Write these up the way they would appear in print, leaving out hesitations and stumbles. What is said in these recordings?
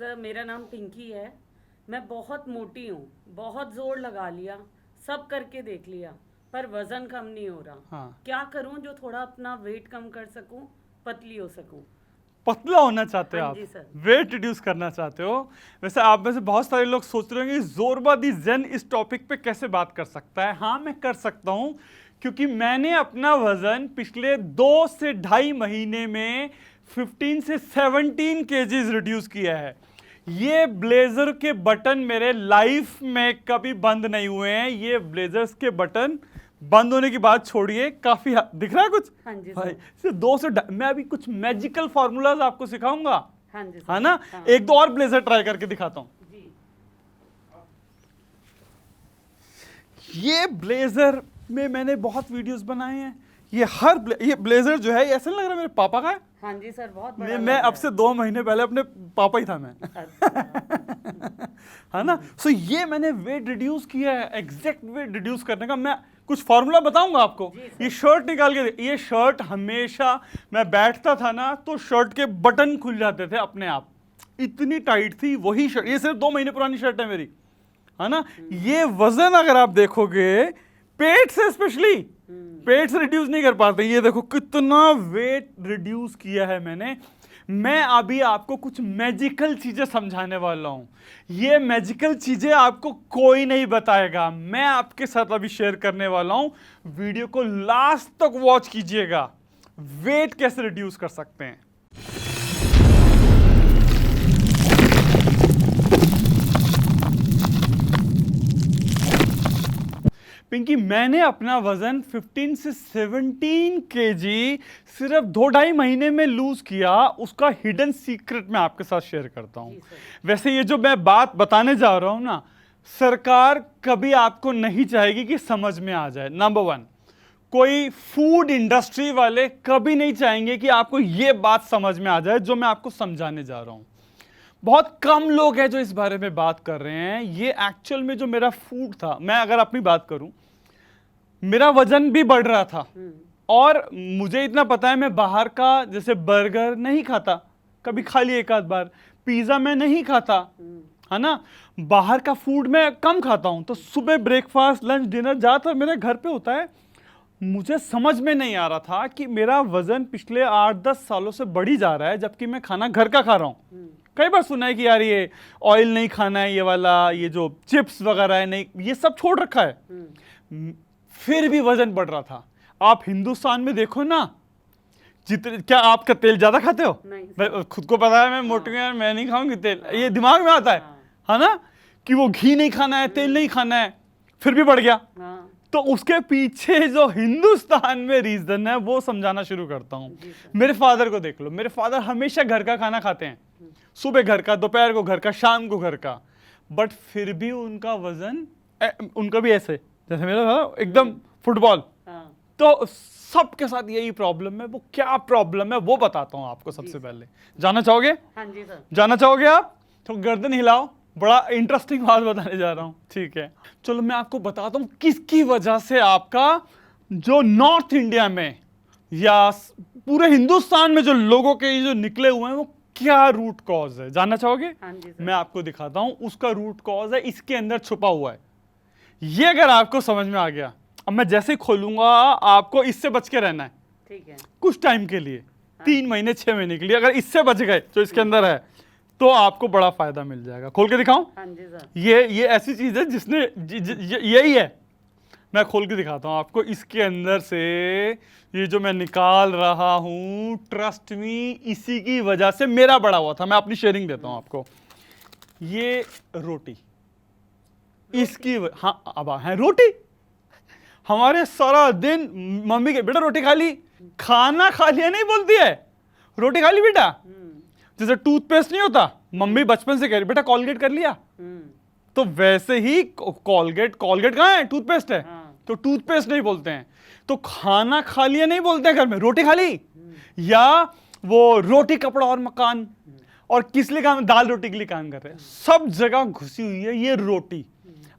Sir मेरा नाम पिंकी है। मैं बहुत मोटी हूँ, बहुत जोर लगा लिया, सब करके देख लिया, पर वजन कम नहीं हो रहा। हाँ। क्या करूँ जो थोड़ा अपना वेट कम कर सकूँ, पतली हो सकूँ? पतला होना चाहते हो हाँ आप, जी सर। वेट रिड्यूस करना चाहते हो। वैसे आप में से बहुत सारे लोग सोच रहे होंगे कि जोरबादी जैन इस टॉपिक पे कैसे बात कर सकता है। हाँ, मैं कर सकता हूं, क्योंकि मैंने अपना वजन पिछले 2 से ढाई महीने में 15 से 17 केजीज रिड्यूस किया है। ये ब्लेजर के बटन मेरे लाइफ में कभी बंद नहीं हुए हैं। ये ब्लेजर्स के बटन बंद होने की बात छोड़िए, काफी दिख रहा है कुछ। हाँ जी भाई सर। सिर्फ 2 से मैं अभी कुछ मैजिकल फॉर्मूलाज आपको सिखाऊंगा, हाँ जी सर। है ना। हाँ। एक दो और ब्लेजर ट्राई करके दिखाता हूं। जी। ये ब्लेजर में मैंने बहुत वीडियोस बनाए हैं। ये ब्लेजर जो है, ये ऐसा नहीं लग रहा मेरे पापा का है। हाँ जी सर, बहुत बड़ा मैं लग अब रहा से 2 महीने पहले अपने पापा ही था मैं। है। अच्छा। है ना। सो ये मैंने वेट रिड्यूस किया है, एग्जैक्ट वेट रिड्यूस करने का। मैं कुछ फॉर्मूला बताऊंगा आपको। जी सर। ये शर्ट निकाल के, ये शर्ट हमेशा मैं बैठता था ना तो शर्ट के बटन खुल जाते थे अपने आप, इतनी टाइट थी वही शर्ट। ये सिर्फ 2 महीने पुरानी शर्ट है मेरी, है ना। ये वजन अगर आप देखोगे, पेट से स्पेशली, पेट से रिड्यूस नहीं कर पाते। ये देखो कितना वेट रिड्यूस किया है मैंने। मैं अभी आपको कुछ मैजिकल चीजें समझाने वाला हूं। ये मैजिकल चीजें आपको कोई नहीं बताएगा, मैं आपके साथ अभी शेयर करने वाला हूं। वीडियो को लास्ट तक वॉच कीजिएगा, वेट कैसे रिड्यूस कर सकते हैं। पिंकी, मैंने अपना वजन 15 से 17 केजी सिर्फ 2-2.5 महीने में लूज किया। उसका हिडन सीक्रेट मैं आपके साथ शेयर करता हूं। वैसे ये जो मैं बात बताने जा रहा हूं ना, सरकार कभी आपको नहीं चाहेगी कि समझ में आ जाए। नंबर 1, कोई फूड इंडस्ट्री वाले कभी नहीं चाहेंगे कि आपको ये बात समझ में आ जाए जो मैं आपको समझाने जा रहा हूं। बहुत कम लोग हैं जो इस बारे में बात कर रहे हैं। ये एक्चुअल में जो मेरा फूड था, मैं अगर अपनी बात करूं, मेरा वजन भी बढ़ रहा था। और मुझे इतना पता है, मैं बाहर का जैसे बर्गर नहीं खाता, कभी खा लिया एक आध बार। पिज्जा मैं नहीं खाता, है ना। बाहर का फूड मैं कम खाता हूं। तो सुबह ब्रेकफास्ट, लंच, डिनर ज्यादातर मेरे घर पे होता है। मुझे समझ में नहीं आ रहा था कि मेरा वजन पिछले 8-10 सालों से बढ़ी जा रहा है, जबकि मैं खाना घर का खा रहा हूं। कई बार सुना है कि यार ये ऑयल नहीं खाना है, ये वाला, ये जो चिप्स वगैरह है नहीं, ये सब छोड़ रखा है। फिर भी वजन बढ़ रहा था। आप हिंदुस्तान में देखो ना, जितने, क्या आपका तेल ज्यादा खाते हो? नहीं। खुद को पता है मैं मोटी हूं यार, मैं नहीं खाऊंगी तेल। ये दिमाग में आता है ना, कि वो घी नहीं खाना है, तेल नहीं खाना है, फिर भी बढ़ गया। तो उसके पीछे जो हिंदुस्तान में रीजन है वो समझाना शुरू करता हूं। मेरे फादर को देख लो, मेरे फादर हमेशा घर का खाना खाते हैं, सुबह घर का, दोपहर को घर का, शाम को घर का, बट फिर भी उनका वजन, उनका भी ऐसे जैसे मेरा था, एकदम फुटबॉल। तो सबके साथ यही प्रॉब्लम है। वो क्या प्रॉब्लम है वो बताता हूं आपको सबसे पहले। जानना चाहोगे? हाँ जी सर। जानना चाहोगे आप? तो गर्दन हिलाओ, बड़ा इंटरेस्टिंग बात बताने जा रहा हूं। ठीक है, चलो मैं आपको बताता हूं किसकी वजह से आपका जो नॉर्थ इंडिया में या पूरे हिंदुस्तान में जो लोगों के जो निकले हुए हैं, वो क्या रूट कॉज है। जानना चाहोगे? हाँ जी सर। मैं आपको दिखाता हूं। उसका रूट कॉज है इसके अंदर छुपा हुआ है। ये अगर आपको समझ में आ गया, अब मैं जैसे ही खोलूंगा, आपको इससे बच के रहना है। ठीक है। कुछ टाइम के लिए, 3 महीने 6 महीने के लिए, अगर इससे बच गए जो इसके अंदर है, तो आपको बड़ा फायदा मिल जाएगा। खोल के दिखाऊं? हाँ जी सर। ये ऐसी चीज है जिसने यही है। मैं खोल के दिखाता हूं आपको। इसके अंदर से ये जो मैं निकाल रहा हूं, ट्रस्ट मी, इसी की वजह से मेरा बड़ा हुआ था। मैं अपनी शेयरिंग देता हूं आपको। ये रोटी इसकी हाँ, अब है रोटी। हमारे सारा दिन मम्मी के, बेटा रोटी खा ली, खाना खा लिया नहीं बोलती है, रोटी खा ली बेटा। जैसे टूथपेस्ट नहीं होता, मम्मी बचपन से कह रही बेटा कॉलगेट कर लिया, तो वैसे ही कॉलगेट कहां है? टूथपेस्ट है। तो टूथपेस्ट नहीं बोलते हैं। तो खाना खा लिया नहीं बोलते हैं घर में, रोटी खा ली। या वो रोटी कपड़ा और मकान, और किस लिए काम? दाल रोटी के लिए काम कर रहे हैं। सब जगह घुसी हुई है ये रोटी।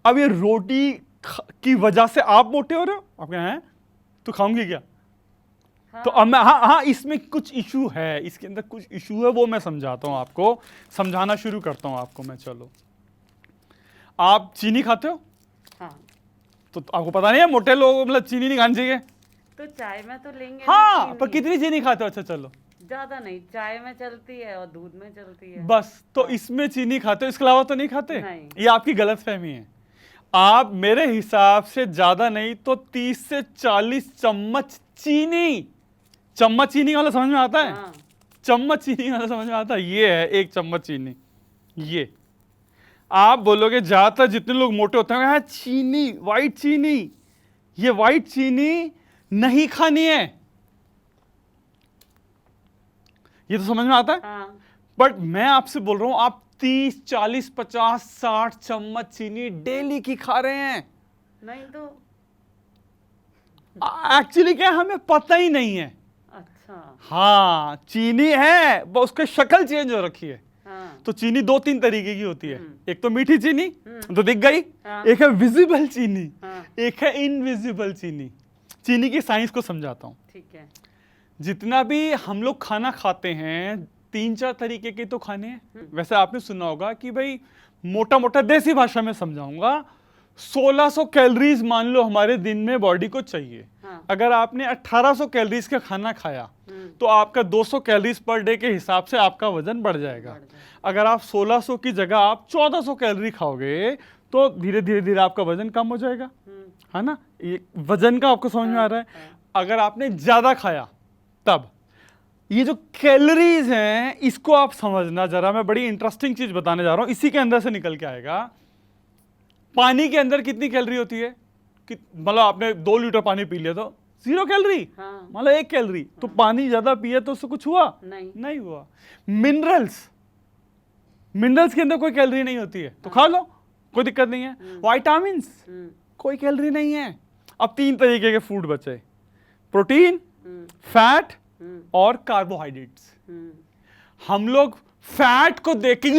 अब ये रोटी की वजह से आप मोटे हो रहे हो। आप क्या हैं, तो खाऊंगी क्या? तो अब मैं हाँ इसमें कुछ इशू है, इसके अंदर कुछ इशू है, वो मैं समझाता हूँ आपको, समझाना शुरू करता हूँ आपको मैं। चलो, आप चीनी खाते हो? हाँ। तो आपको पता नहीं है मोटे लोग मतलब चीनी नहीं खानी चाहिए? तो चाय में तो लेंगे हाँ, ना पर कितनी चीनी खाते हो? अच्छा चलो, ज्यादा नहीं, चाय में चलती है और दूध में चलती है बस। तो इसमें चीनी खाते हो, इसके अलावा तो नहीं खाते? नहीं। ये आपकी गलतफहमी है। आप मेरे हिसाब से ज्यादा नहीं तो 30 से 40 चम्मच चीनी, चम्मच चीनी वाला समझ में आता है? हाँ। चम्मच चीनी वाला समझ में आता है? ये है 1 चम्मच चीनी। ये आप बोलोगे ज्यादातर जितने लोग मोटे होते हैं चीनी, व्हाइट चीनी, ये व्हाइट चीनी नहीं खानी है, ये तो समझ में आता है। हाँ। बट मैं आपसे बोल रहा हूं आप 30, 40, 50, 60 चम्मच चीनी डेली की खा रहे हैं। नहीं तो एक्चुअली क्या है, हमें पता ही नहीं है। अच्छा। हाँ, चीनी है, बस उसकी शक्ल चेंज हो रखी है। हाँ। तो चीनी 2-3 तरीके की होती है। एक तो मीठी चीनी, तो दिख गई। हाँ। एक है विजिबल चीनी, हाँ। एक है इनविजिबल चीनी। चीनी की साइंस को समझाता हूं। ठीक है। जितना भी हम लोग खाना खाते हैं 3-4 तरीके के तो खाने हैं। वैसे आपने सुना होगा कि भाई, मोटा मोटा देसी भाषा में समझाऊंगा, 1600 कैलोरीज मान लो हमारे दिन में बॉडी को चाहिए। हाँ। अगर आपने 1800 कैलोरीज का खाना खाया तो आपका 200 कैलोरीज पर डे के हिसाब से आपका वजन बढ़ जाएगा। अगर आप 1600 की जगह आप 1400 कैलोरी खाओगे तो धीरे धीरे धीरे आपका वजन कम हो जाएगा, है ना? ये वजन का आपको समझ में आ रहा है। अगर आपने ज्यादा खाया तब ये जो कैलोरीज हैं इसको आप समझना जरा, मैं बड़ी इंटरेस्टिंग चीज बताने जा रहा हूं, इसी के अंदर से निकल के आएगा। पानी के अंदर कितनी कैलोरी होती है? मतलब आपने 2 लीटर पानी पी लिया तो 0 कैलोरी, हाँ। मतलब 1 कैलोरी। तो पानी ज्यादा पिए तो उससे कुछ हुआ? नहीं हुआ। मिनरल्स के अंदर कोई कैलोरी नहीं होती है तो खा लो, कोई दिक्कत नहीं है। विटामिन्स कोई कैलोरी नहीं है। अब 3 तरीके के फूड बचे, प्रोटीन, फैट और कार्बोहाइड्रेट्स। हम लोग फैट को देख के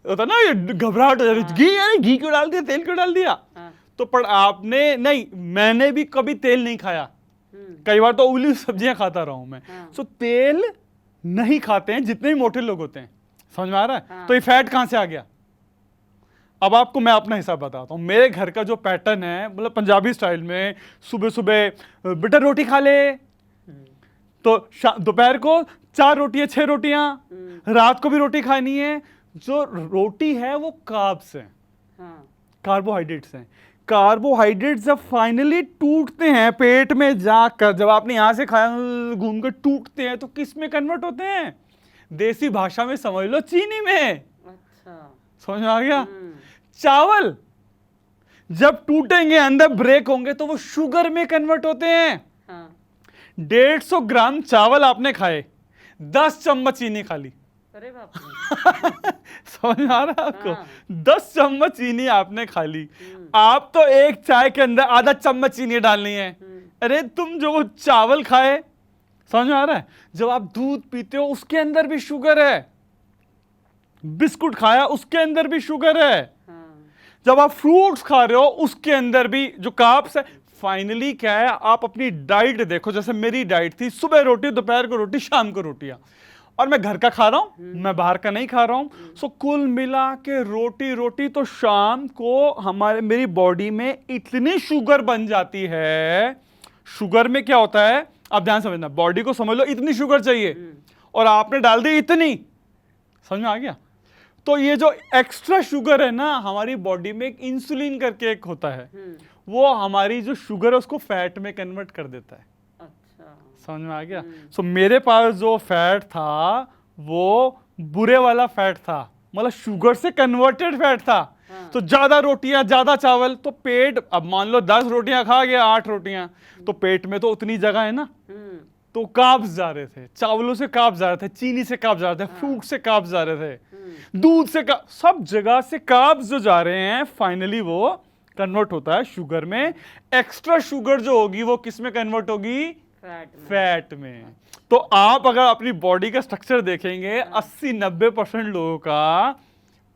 होता ना ये घबराहट हो जाती है, घी यानी घी क्यों डाल दिया, तेल क्यों डाल दिया। तो पर आपने नहीं, मैंने भी कभी तेल नहीं खाया, कई बार तो उबली सब्जियां खाता रहा हूं मैं। सो तेल नहीं खाते हैं जितने भी मोटे लोग होते हैं, समझ में आ रहा है? तो ये फैट कहां से आ गया? अब आपको मैं अपना हिसाब बताता हूं। मेरे घर का जो पैटर्न है, मतलब पंजाबी स्टाइल में, सुबह सुबह बेटा रोटी खा ले, तो दोपहर को 4 रोटियां 6 रोटियां, रात को भी रोटी खानी है। जो रोटी है वो कार्ब्स हैं, कार्बोहाइड्रेट्स हैं। कार्बोहाइड्रेट्स जब फाइनली टूटते हैं पेट में जाकर, जब आपने यहां से खाया घूम कर टूटते हैं तो किस में कन्वर्ट होते हैं? देसी भाषा में समझ लो चीनी में। अच्छा, समझ में आ गया? चावल जब टूटेंगे अंदर ब्रेक होंगे तो वो शुगर में कन्वर्ट होते हैं। 150 ग्राम चावल आपने खाए, 10 चम्मच चीनी खा ली। अरे बाप रे। समझ में आ रहा है आपको? 10 चम्मच चीनी आपने खा ली। आप तो एक चाय के अंदर आधा चम्मच चीनी डालनी है। अरे तुम जो वो चावल खाए, समझ में आ रहा है? जब आप दूध पीते हो उसके अंदर भी शुगर है, बिस्कुट खाया उसके अंदर भी शुगर है, जब आप फ्रूट्स खा रहे हो उसके अंदर भी जो कार्ब्स है। फाइनली क्या है, आप अपनी डाइट देखो, जैसे मेरी डाइट थी सुबह रोटी, दोपहर को रोटी, शाम को रोटियां, और मैं घर का खा रहा हूं, मैं बाहर का नहीं खा रहा हूं। सो कुल मिला के रोटी तो शाम को मेरी बॉडी में इतनी शुगर बन जाती है। शुगर में क्या होता है आप ध्यान समझना, बॉडी को समझ लो इतनी शुगर चाहिए और आपने डाल दी इतनी, समझ में आ गया? तो ये जो एक्स्ट्रा शुगर है ना, हमारी बॉडी में एक इंसुलिन करके एक होता है, वो हमारी जो शुगर है उसको फैट में कन्वर्ट कर देता है। अच्छा, समझ में आ गया? सो मेरे पास जो फैट था वो बुरे वाला फैट था, मतलब शुगर से कन्वर्टेड फैट था। तो ज्यादा रोटियां ज्यादा चावल, तो पेट, अब मान लो 10 रोटियां खा गया, 8 रोटियां, तो पेट में तो उतनी जगह है ना, तो कार्ब्स जा रहे थे, चावलों से कार्ब्स जा रहे थे, चीनी से कार्ब्स जा रहे थे, फ्रूट से कार्ब्स जा रहे थे, दूध से, सब जगह से कार्ब्स जो जा रहे हैं, फाइनली वो कन्वर्ट होता है शुगर में। एक्स्ट्रा शुगर जो होगी वो किस में कन्वर्ट होगी? फैट में। तो आप अगर अपनी बॉडी का स्ट्रक्चर देखेंगे, 80-90% लोगों का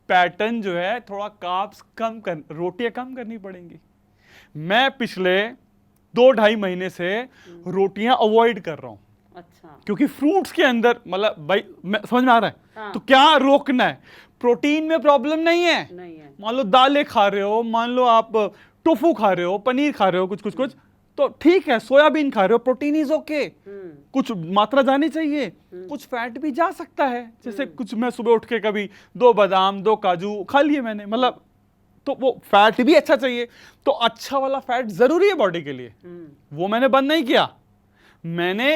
पैटर्न जो है थोड़ा कार्ब्स कम रोटियां कम करनी पड़ेंगी। मैं पिछले 2-2.5 महीने से रोटियां अवॉइड कर रहा हूं, अच्छा, क्योंकि फ्रूट्स के अंदर मतलब भाई समझ में आ रहा है। हाँ। तो क्या रोकना है? प्रोटीन में प्रॉब्लम नहीं है। नहीं है। मान लो दालें खा रहे हो, मान लो आप टोफू खा रहे हो, पनीर खा रहे हो, कुछ तो ठीक है, सोयाबीन खा रहे हो, प्रोटीन इज ओके, कुछ मात्रा जानी चाहिए, कुछ फैट भी जा सकता है। जैसे कुछ मैं सुबह उठ के कभी 2 बादाम 2 काजू खा लिए मैंने, मतलब तो वो फैट भी अच्छा चाहिए। तो अच्छा वाला फैट जरूरी है बॉडी के लिए, वो मैंने बंद नहीं किया। मैंने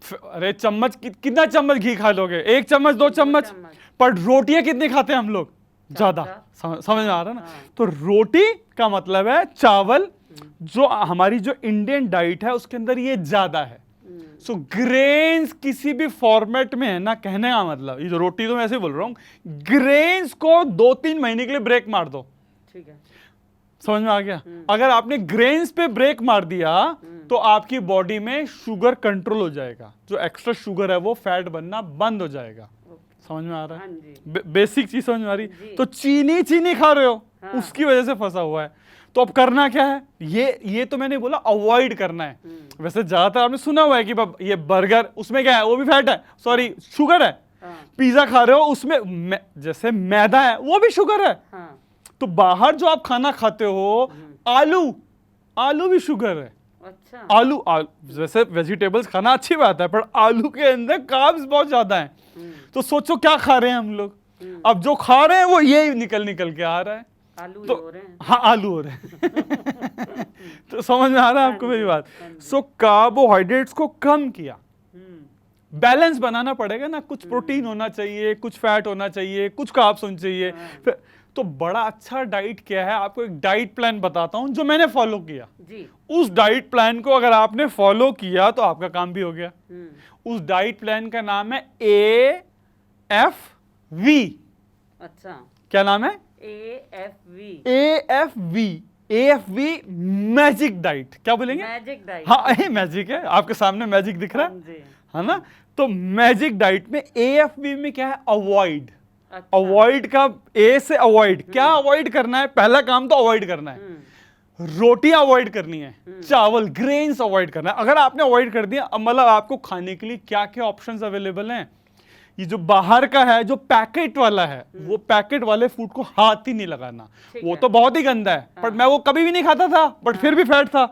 अरे चम्मच कितना चम्मच घी खा लोगे? 1 चम्मच 2 चम्मच, पर रोटियां कितनी खाते हैं हम लोग? ज्यादा। समझ में आ रहा है ना? तो रोटी का मतलब है चावल, जो हमारी जो इंडियन डाइट है उसके अंदर ये ज्यादा है। सो ग्रेन्स किसी भी फॉर्मेट में है ना, कहने का मतलब, ये जो रोटी तो मैं ऐसे बोल रहा हूँ, ग्रेन्स को 2-3 महीने के लिए ब्रेक मार दो। ठीक है, समझ में आ गया? अगर आपने ग्रेन्स पे ब्रेक मार दिया तो आपकी बॉडी में शुगर कंट्रोल हो जाएगा, जो एक्स्ट्रा शुगर है वो फैट बनना बंद हो जाएगा। समझ में आ रहा है? हाँ जी। बेसिक चीज समझ में आ रही? तो चीनी खा रहे हो, हाँ। उसकी वजह से फंसा हुआ है। तो अब करना क्या है? ये तो मैंने बोला अवॉइड करना है। वैसे ज्यादातर आपने सुना हुआ है कि ये बर्गर, उसमें क्या है? वो भी फैट है, सॉरी शुगर है। हाँ। पिज्जा खा रहे हो, उसमें जैसे मैदा है, वो भी शुगर है। हाँ। तो बाहर जो आप खाना खाते हो, आलू भी शुगर है। अच्छा। आलू वैसे वेजिटेबल्स खाना अच्छी बात है, पर आलू के अंदर कार्ब्स बहुत ज्यादा हैं। तो सोचो क्या खा रहे हैं हम लोग। अब जो खा रहे हैं वो ये निकल के आ रहा है, आलू तो हो रहे हैं। हाँ आलू हो रहे हैं। तो समझ में आ रहा है आपको मेरी बात? सो कार्बोहाइड्रेट्स को कम किया, बैलेंस बनाना पड़ेगा ना, कुछ प्रोटीन होना चाहिए, कुछ फैट होना चाहिए, कुछ कार्ब्स होने चाहिए। तो बड़ा अच्छा डाइट क्या है, आपको एक डाइट प्लान बताता हूं जो मैंने फॉलो किया जी। उस डाइट प्लान को अगर आपने फॉलो किया तो आपका काम भी हो गया। उस डाइट प्लान का नाम है AFV। अच्छा, क्या नाम है? AFV magic diet. क्या बोलेंगे? Magic diet. हाँ ये मैजिक है, आपके सामने मैजिक दिख रहा हाँ जी। है ना? तो मैजिक डाइट में AFV में क्या है? अवॉइड। अच्छा। अवॉइड का A से अवॉइड, क्या अवॉइड करना है? पहला काम तो अवॉइड करना है, रोटियां अवॉइड करनी है, चावल ग्रेन्स अवॉइड करना है। अगर आपने अवॉइड कर दिया, अब मतलब आपको खाने के लिए क्या क्या ऑप्शंस अवेलेबल हैं। ये जो बाहर का है, जो पैकेट वाला है, वो पैकेट वाले फूड को हाथ ही नहीं लगाना, वो तो बहुत ही गंदा है। पर मैं वो कभी भी नहीं खाता था, बट फिर भी फैट था,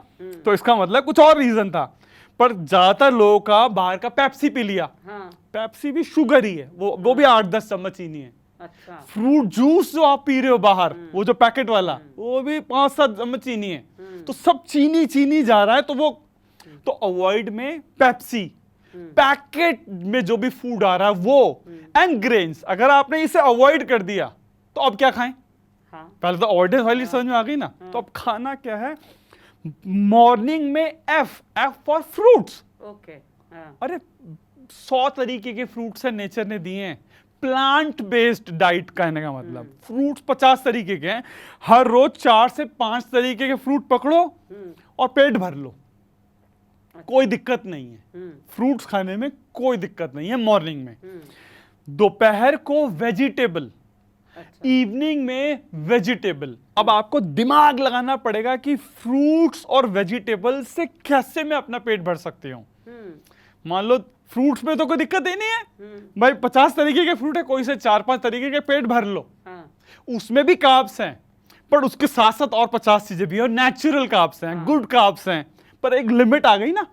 तो इसका मतलब कुछ और रीजन था। पर ज्यादातर लोगों का बाहर का पेप्सी पी लिया। हाँ। पेप्सी भी शुगर ही है, वो भी 8-10 चम्मच चीनी है। अच्छा। फ्रूट जूस जो आप पी रहे हो बाहर, वो जो पैकेट वाला, वो भी 5-7 चम्मच चीनी है। तो सब चीनी जा रहा है, तो वो तो अवॉइड में पेप्सी, पैकेट में जो भी फूड आ रहा है वो, एंड ग्रेन्स। अगर आपने इसे अवॉइड कर दिया तो अब क्या खाएं? हाँ। पहले तो अवॉइडेंस वाली समझ में आ गई ना। तो अब खाना क्या है? मॉर्निंग में F फॉर फ्रूट्स। ओके। हाँ। अरे 100 तरीके के फ्रूट्स है नेचर ने दिए हैं। प्लांट बेस्ड डाइट कहने का मतलब, फ्रूट्स 50 तरीके के हैं। हर रोज 4 से 5 तरीके के फ्रूट पकड़ो और पेट भर लो, कोई दिक्कत नहीं है। फ्रूट्स खाने में कोई दिक्कत नहीं है मॉर्निंग में। दोपहर को वेजिटेबल, अच्छा। इवनिंग में वेजिटेबल। अब आपको दिमाग लगाना पड़ेगा कि फ्रूट्स और वेजिटेबल से कैसे मैं अपना पेट भर सकती हूँ। मान लो फ्रूट्स में तो कोई दिक्कत ही नहीं है भाई, 50 तरीके के फ्रूट है, कोई से 4-5 तरीके के पेट भर लो। हाँ। उसमें भी कार्ब्स हैं, पर उसके साथ साथ और 50 चीजें भी हैं, और नेचुरल कार्ब्स हैं, गुड कार्ब्स हैं, पर एक लिमिट आ गई ना।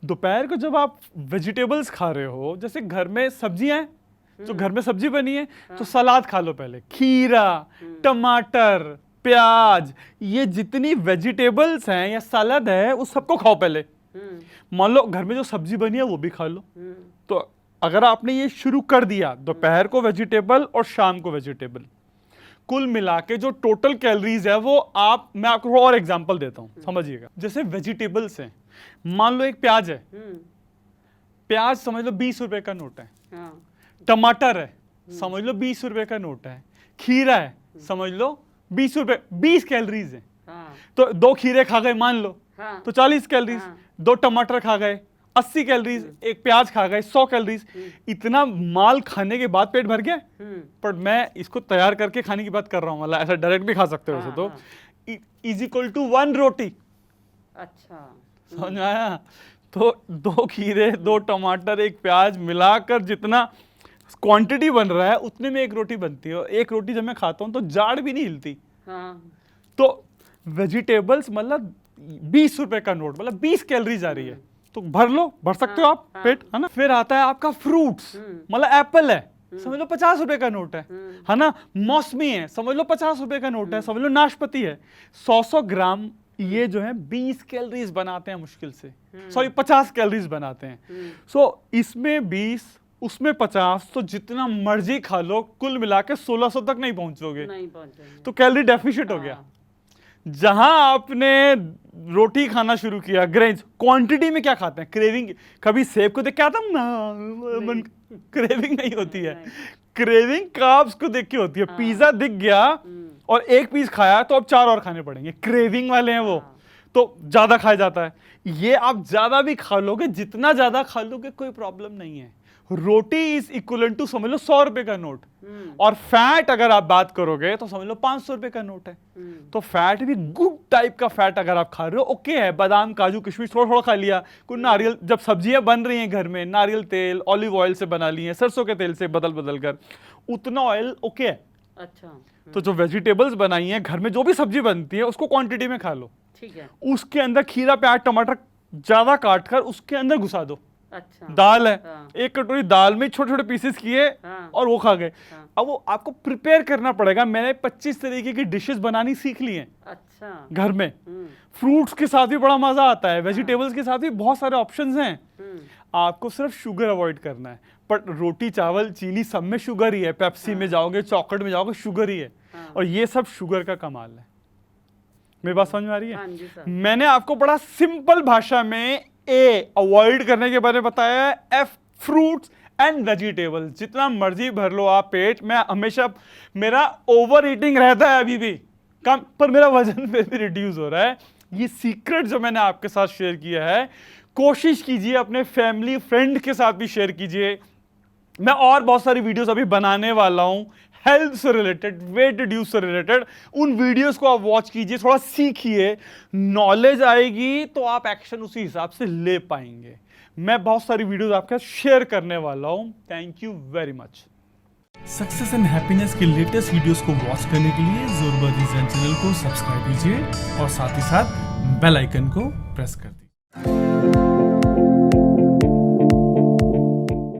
दोपहर को जब आप वेजिटेबल्स खा रहे हो, जैसे घर में सब्जियां हैं, जो घर में सब्जी बनी है, तो सलाद खा लो पहले, खीरा, टमाटर, प्याज, ये जितनी वेजिटेबल्स हैं या सलाद है, उस सबको खाओ पहले। मान लो घर में जो सब्जी बनी है वो भी खा लो। तो अगर आपने ये शुरू कर दिया, दोपहर को वेजिटेबल और शाम को वेजिटेबल, कुल मिला के जो टोटल कैलोरीज है वो मैं आपको और एग्जांपल देता हूं, समझिएगा। जैसे वेजिटेबल्स हैं, मान लो एक प्याज है, प्याज समझ लो 20 रुपए का नोट है। हाँ। टमाटर है, समझ लो 20 रुपए का नोट है। खीरा है, समझ लो 20 रुपए, 20 कैलोरीज है। हाँ। तो 2 खीरे खा गए मान लो, हाँ। तो 40 कैलोरीज। हाँ। 2 टमाटर खा गए 80 कैलोरीज, एक प्याज खा गए 100 कैलोरीज। इतना माल खाने के बाद पेट भर गया। पर मैं इसको तैयार करके खाने की बात कर रहा हूँ, मतलब ऐसा डायरेक्ट भी खा सकते हो वैसे तो। इज इक्वल टू 1 रोटी। अच्छा। समझ में आया? तो 2 खीरे 2 टमाटर 1 प्याज मिलाकर जितना क्वांटिटी बन रहा है उतने में 1 रोटी बनती है। और 1 रोटी जब मैं खाता हूँ तो जाड़ भी नहीं हिलती। हाँ। तो वेजिटेबल्स मतलब 20 रुपए का नोट, मतलब 20 कैलोरीज आ रही है, तो भर लो, भर सकते हो आप पेट, है ना। फिर आता है आपका फ्रूट्स, मतलब एप्पल है, समझ लो 50 रुपए का नोट है ना। मौसमी है, समझ लो 50 रुपए का नोट है, समझ लो नाशपाती है। 100 ग्राम ये जो है 20 कैलोरीज बनाते हैं मुश्किल से, सॉरी 50 कैलोरीज बनाते हैं। सो इसमें 20 उसमें 50, तो जितना मर्जी खा लो, कुल मिला के 1600 तक नहीं पहुंचोगे, तो कैलोरी डेफिशिट हो गया। जहां आपने रोटी खाना शुरू किया, ग्रेन्स, क्वांटिटी में क्या खाते हैं, क्रेविंग, कभी सेब को देख के आता हूं ना, क्रेविंग नहीं होती है, क्रेविंग कार्ब्स को देख के होती है। पिज्जा दिख गया और 1 पीस खाया तो अब 4 और खाने पड़ेंगे, क्रेविंग वाले हैं वो, तो ज्यादा खाया जाता है। ये आप ज्यादा भी खा लोगे, जितना ज्यादा खा लोगे कोई प्रॉब्लम नहीं है। रोटी इज इक्वलेंट टू समझ लो 100 रुपए का नोट, और फैट अगर आप बात करोगे तो समझ लो 500 रुपए का नोट है। तो फैट भी गुड टाइप का फैट अगर आप खा रहे हो, ओके है, बादाम काजू किशमिश थोड़ा थोड़ा खा लिया, कुछ नारियल, जब सब्जियां बन रही हैं घर में, नारियल तेल ऑलिव ऑयल से बना ली है, सरसों के तेल से बदल बदल कर, उतना ऑयल ओके है। अच्छा। तो जो वेजिटेबल्स बनाई हैं घर में, जो भी सब्जी बनती है उसको क्वांटिटी में खा लो, ठीक है। उसके अंदर खीरा प्याज टमाटर ज्यादा काट कर उसके अंदर घुसा दो। अच्छा। दाल है, 1 कटोरी दाल में छोटे छोटे पीसेस किए और वो खा गए। अब वो आपको प्रिपेयर करना पड़ेगा। मैंने 25 तरीके की डिशेस बनानी सीख ली हैं। अच्छा। घर में फ्रूट्स के साथ भी बड़ा मजा आता है, वेजिटेबल्स के साथ भी बहुत सारे ऑप्शंस हैं। आपको सिर्फ शुगर अवॉइड करना है, बट रोटी चावल चीनी सब में शुगर ही है, पेप्सी में जाओगे, चॉकलेट में जाओगे, शुगर ही है, और ये सब शुगर का कमाल है। मेरी बात समझ में आ रही है? हाँ जी सर। मैंने आपको बड़ा सिंपल भाषा में ए अवॉइड करने के बारे में बताया है, एफ फ्रूट्स एंड वेजिटेबल्स। जितना मर्जी भर लो आप पेट। मैं हमेशा, मेरा ओवर ईटिंग रहता है अभी भी कम, पर मेरा वजन फिर भी रिड्यूस हो रहा है। ये सीक्रेट जो मैंने आपके साथ शेयर किया है, कोशिश कीजिए अपने फैमिली फ्रेंड के साथ भी शेयर कीजिए। मैं और बहुत सारी वीडियोस अभी बनाने वाला हूं, हेल्थ से रिलेटेड, वेट रिड्यूस से रिलेटेड। उन वीडियोस को आप वॉच कीजिए, थोड़ा सीखिए, नॉलेज आएगी तो आप एक्शन उसी हिसाब से ले पाएंगे। मैं बहुत सारी वीडियोस आपके साथ शेयर करने वाला हूं। Thank you very much. Success and happiness के लेटेस्ट वीडियोस को वॉच करने के लिए ज़ोरबा डिज़ाइन चैनल को सब्सक्राइब कीजिए और साथ ही साथ बेल आइकन को प्रेस कर दीजिए।